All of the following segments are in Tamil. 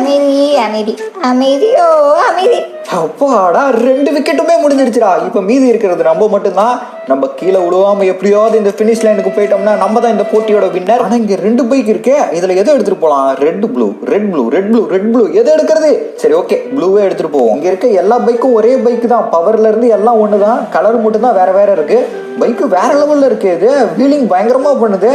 அமைதி அமைதி அமைதியோ அமைதி. அப்பாடா 2 விக்கெட்டுமே முடிஞ்சிருச்சுடா. இப்ப மீதி இருக்கிறது நம்ம மட்டும்தான். நம்ம கீழே விழுவாம எப்படியாவது இந்த பினிஷ் லைனுக்கு போயிட்டோம்னா நம்ம தான் இந்த போட்டியோட வின்னர். ஆனா இங்க 2 பைக் இருக்கே, இதுல எதை எடுத்துட்டு போலாம்? ரெட் ப்ளூ எதை எடுக்கிறது? சரி ஓகே, ப்ளூவே எடுத்துட்டு போவோம். இங்க இருக்க எல்லா பைக்கும் ஒரே பைக் தான், பவர்ல இருந்து எல்லாம் ஒண்ணுதான், கலர் மட்டும் தான் வேற வேற இருக்கு. பைக்கு வேற லெவல்ல இருக்கு, இது வீலிங் பயங்கரமா பண்ணுது.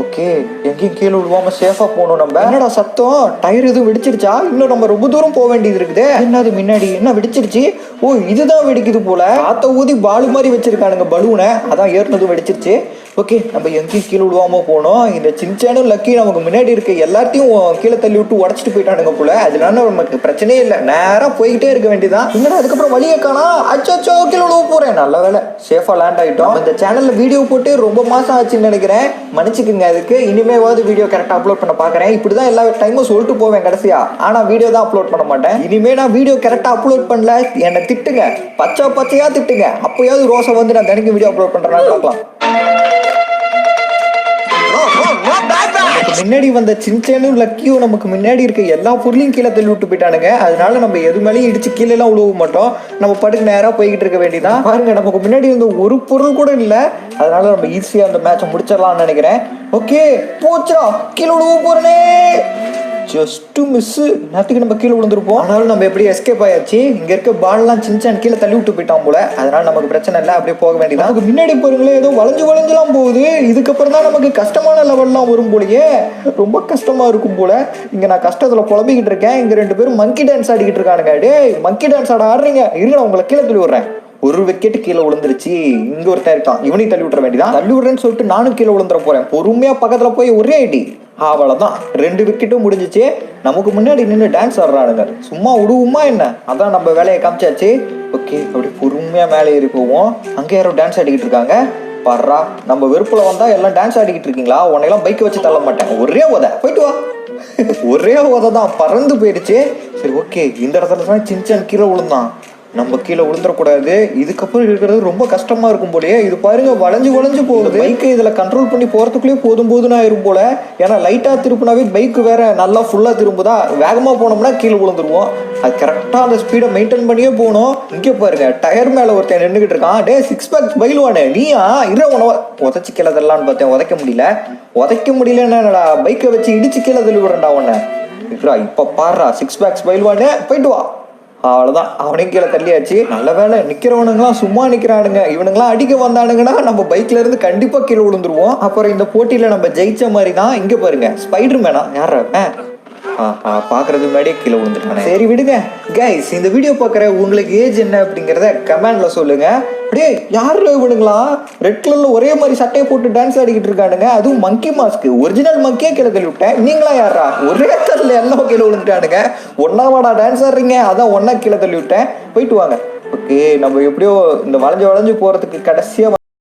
ஓகே, எங்கேயும் கீழே விழுவாம சேஃபா போகணும் நம்ம. என்னடா சத்தம்? டயர் எதுவும் வெடிச்சிருச்சா? இன்னும் நம்ம ரொம்ப தூரம் போக வேண்டியது இருக்குது. என்னது முன்னாடி என்ன வெடிச்சிருச்சு? ஓ, இதுதான் வெடிக்குது போல. காத்த ஊதி பாலு மாதிரி வச்சிருக்கானுங்க பலூனை, அதான் ஏறினதும் வெடிச்சிருச்சு. ஓகே, நம்ம எங்கேயும் கீழே விழுவாம போகணும். இந்த சின்சானும் லக்கி நமக்கு முன்னாடி இருக்க எல்லாத்தையும் கீழே தள்ளி விட்டு உடச்சிட்டு போயிட்டானுங்க போல. அதனால நமக்கு பிரச்சனையே இல்லை, நேரா போய்கிட்டே இருக்க வேண்டியதான். என்னடா அதுக்கப்புறம் வழியே காணா? அச்சோ, கீழே விழுவ போறேன். நல்ல வேலை, சேஃபா லேண்ட் ஆகிட்டோம். இந்த சேனல்ல வீடியோ போட்டு ரொம்ப மாசம் ஆச்சுன்னு நினைக்கிறேன், மன்னிச்சுக்குங்க. அதுக்கு இனிமேவாவது வீடியோ கரெக்டாக அப்லோட் பண்ண பார்க்குறேன். இப்படி தான் எல்லா டைமும் சொல்லிட்டு போவேன் கடைசியா, ஆனால் வீடியோ தான் அப்லோட் பண்ண மாட்டேன். இனிமேல் நான் வீடியோ கரெக்டாக அப்லோட் பண்ணல, என்னை திட்டுங்க, பச்சையா திட்டுங்க. அப்போயாவது ரோசை வந்து நான் தினைக்கும் வீடியோ அப்லோட் பண்ணுறேன்னு பார்க்கலாம். முன்னாடி வந்த சின்சேனும் லக்கியும் நமக்கு முன்னாடி இருக்க எல்லா பொருளையும் கீழே தள்ளி விட்டு போயிட்டானுங்க. அதனால நம்ம எது மேலேயும் இடிச்சு கீழே எல்லாம் உழுவ மாட்டோம். நம்ம படுக்கு நேரா போய்கிட்டு இருக்க வேண்டியதான். பாருங்க, நமக்கு முன்னாடி இருந்த ஒரு பொருள் கூட இல்லை. அதனால நம்ம ஈஸியா அந்த மேட்சை முடிச்சிடலாம்னு நினைக்கிறேன். ஓகே, போச்சா, கீழே விழுவ போறனே. ஜஸ்ட் மிஸ், நேரத்துக்கு நம்ம கீழே விழுந்திருப்போம். ஆனாலும் நம்ம எப்படி எஸ்கேப் ஆயாச்சு. இங்க இருக்க பால்லாம் சின்சான் கீழே தள்ளி விட்டு போயிட்டான் போல. அதனால நமக்கு பிரச்சனை இல்லை, அப்படியே போக வேண்டியதான். அதுக்கு முன்னாடி பாருங்களேன், ஏதோ வளைஞ்சுலாம் போகுது. இதுக்கப்புறம் தான் நமக்கு கஷ்டமான லெவல்லாம் வரும் போலயே, ரொம்ப கஷ்டமா இருக்கும் போல. இங்க நான் கஷ்டத்துல புலம்பிக்கிட்டு இருக்கேன், இங்க 2 பேரும் மங்கி டான்ஸ் ஆடிக்கிட்டு இருக்கானுங்க. டேய், மங்கி டான்ஸ் ஆடுறீங்க, இருங்க உங்களை கீழே தள்ளி விடுறேன். ஒரு விக்கெட் கீழே விழுந்துருச்சு. இங்க ஒருத்தன் இருக்கான், இவனையும் தள்ளி விட்டுற வேண்டியதான். தள்ளி விடுறேன்னு சொல்லிட்டு நானும் கீழே விழுந்துட போறேன். பொறுமையா பக்கத்துல போய் ஒரே அடி, அவ்வளவுதான். 2 விக்கெட்டும் முடிஞ்சிச்சு. நமக்கு முன்னாடி நின்று டான்ஸ் ஆடுறானுங்க, சும்மா விடுவோமா என்ன? அதான் நம்ம வேலையை காமிச்சாச்சு. ஓகே, அப்படி பொறுமையா மேலே ஏறி போவோம். அங்க யாரோ டான்ஸ் ஆடிக்கிட்டு இருக்காங்க. பர்றா, நம்ம வெறுப்புல வந்தா எல்லாம் டான்ஸ் ஆடிக்கிட்டு இருக்கீங்களா? உன்னையெல்லாம் பைக்கை வச்சு தள்ள மாட்டேன். ஒரே உதை, போயிட்டு வா. ஒரே உதை தான், பறந்து போயிடுச்சு. சரி ஓகே, இந்த இடத்துல தான் சின்சான் கீழே விழுந்தான். நம்ம கீழே விழுந்துடக்கூடாது. இதுக்கப்புறம் இருக்கிறது ரொம்ப கஷ்டமா இருக்கும் போலயே. இது பாருங்க, வளைஞ்சு போகுது. பைக்கை இதுல கண்ட்ரோல் பண்ணி போறதுக்குள்ளேயே போதும்னு ஆயிரும் போல. ஏன்னா லைட்டா திருப்பினாவே பைக் வேற நல்லா ஃபுல்லா திரும்புதா. வேகமா போனோம்னா கீழே விழுந்துருவோம். அது கரெக்டா அந்த ஸ்பீடை மெயின்டைன் பண்ணியே போகணும். இங்கே பாருங்க, டயர் மேல ஒருத்தன் நின்றுகிட்டு இருக்கான். டே, 6 பேக்ஸ் பயிலுவானே நீயா? இரு, உன உதச்சி கீழே தரலான்னு பார்த்தேன், உதைக்க முடியலன்னா பைக்கை வச்சு இடிச்சு கீழே தள்ளி விடுறா உன்னை. இப்ப பாடுறா, 6 பேக்ஸ் பயிலுவானே, போயிட்டு வா. அவ்வளவுதான், அவனையும் கீழே தள்ளியாச்சு. நல்ல வேலை, நிக்கிறவனுங்களாம் சும்மா நிக்கிறானுங்க. இவனுங்களாம் அடிக்க வந்தானுங்கன்னா நம்ம பைக்ல இருந்து கண்டிப்பா கீழே விழுந்துருவோம். அப்புறம் இந்த போட்டியில நம்ம ஜெயிச்ச மாதிரி தான். இங்க பாருங்க, ஸ்பைடர் மேனா யார பாக்குறது முன்னாடியே கீழே விழுந்துட்டானே. சரி விடுங்க கைஸ், இந்த வீடியோ பாக்குற உங்களுக்கு ஏஜ் என்ன அப்படிங்கறத கமெண்ட்ல சொல்லுங்க. அப்படியே யாரு இவனுங்களா ரெட் கலர்ல ஒரே மாதிரி சட்டையை போட்டு டான்ஸ் ஆடிக்கிட்டு இருக்கானுங்க. அதுவும் மங்கி மாஸ்க், ஒரிஜினல் மங்கியே கீழே தள்ளி விட்டேன். நீங்களா யாரா? ஒரே கலர்ல எல்லாம் கீழே விழுந்துட்டானுங்க. ஒன்னாவாடா டான்ஸ் ஆடுறீங்க, அதான் ஒன்னா கீழே தள்ளி விட்டேன். போயிட்டு வாங்க. ஓகே, நம்ம எப்படியோ இந்த வளைஞ்சு போறதுக்கு கடைசியா